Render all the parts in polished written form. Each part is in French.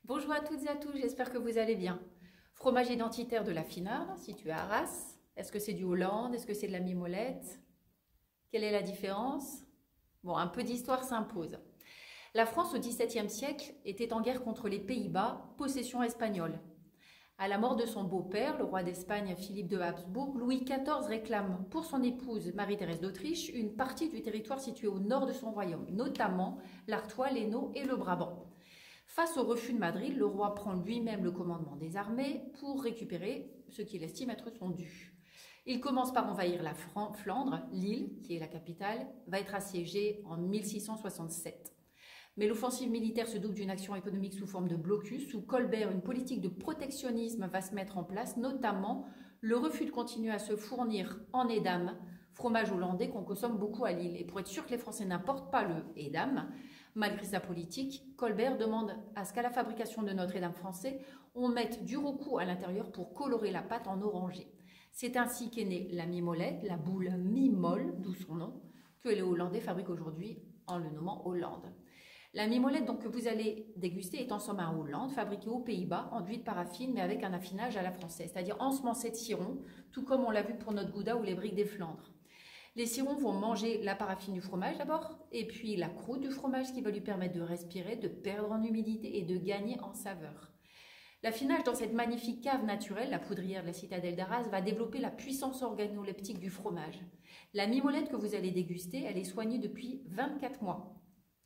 Bonjour à toutes et à tous, j'espère que vous allez bien. Fromage identitaire de la Finarde, situé à Arras. Est-ce que c'est du Hollande? Est-ce que c'est de la mimolette? Quelle est la différence? Bon, un peu d'histoire s'impose. La France au XVIIe siècle était en guerre contre les Pays-Bas, possession espagnole. À la mort de son beau-père, le roi d'Espagne Philippe de Habsbourg, Louis XIV réclame pour son épouse Marie-Thérèse d'Autriche une partie du territoire situé au nord de son royaume, notamment l'Artois, l'Hainaut et le Brabant. Face au refus de Madrid, le roi prend lui-même le commandement des armées pour récupérer ce qu'il estime être son dû. Il commence par envahir la Flandre, Lille, qui est la capitale, va être assiégée en 1667. Mais l'offensive militaire se double d'une action économique sous forme de blocus. Sous Colbert, une politique de protectionnisme va se mettre en place, notamment le refus de continuer à se fournir en Edam, fromage hollandais qu'on consomme beaucoup à Lille. Et pour être sûr que les Français n'importent pas le Edam, malgré sa politique, Colbert demande à ce qu'à la fabrication de Notre-Dame français, on mette du rocoux à l'intérieur pour colorer la pâte en orangé. C'est ainsi qu'est née la mimolette, la boule mimole, d'où son nom, que les Hollandais fabriquent aujourd'hui en le nommant Hollande. La mimolette donc, que vous allez déguster est en somme un Hollande, fabriqué aux Pays-Bas, enduit de paraffine, mais avec un affinage à la française, c'est-à-dire ensemencé de ciron, tout comme on l'a vu pour notre gouda ou les briques des Flandres. Les cirons vont manger la paraffine du fromage d'abord, et puis la croûte du fromage qui va lui permettre de respirer, de perdre en humidité et de gagner en saveur. L'affinage dans cette magnifique cave naturelle, la poudrière de la citadelle d'Arras, va développer la puissance organoleptique du fromage. La mimolette que vous allez déguster, elle est soignée depuis 24 mois.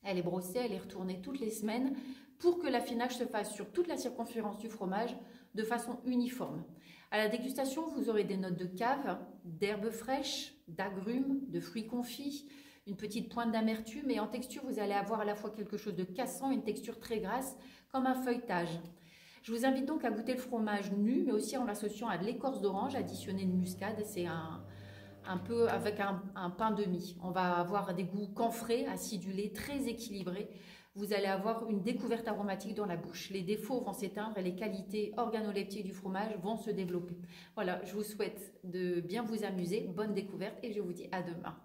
Elle est brossée, elle est retournée toutes les semaines pour que l'affinage se fasse sur toute la circonférence du fromage de façon uniforme. À la dégustation, vous aurez des notes de cave, d'herbes fraîches, d'agrumes, de fruits confits, une petite pointe d'amertume et en texture, vous allez avoir à la fois quelque chose de cassant et une texture très grasse comme un feuilletage. Je vous invite donc à goûter le fromage nu, mais aussi en l'associant à de l'écorce d'orange additionnée de muscade. C'est un peu avec un pain de mie. On va avoir des goûts camphrés, acidulés, très équilibrés. Vous allez avoir une découverte aromatique dans la bouche. Les défauts vont s'éteindre et les qualités organoleptiques du fromage vont se développer. Voilà, je vous souhaite de bien vous amuser. Bonne découverte et je vous dis à demain.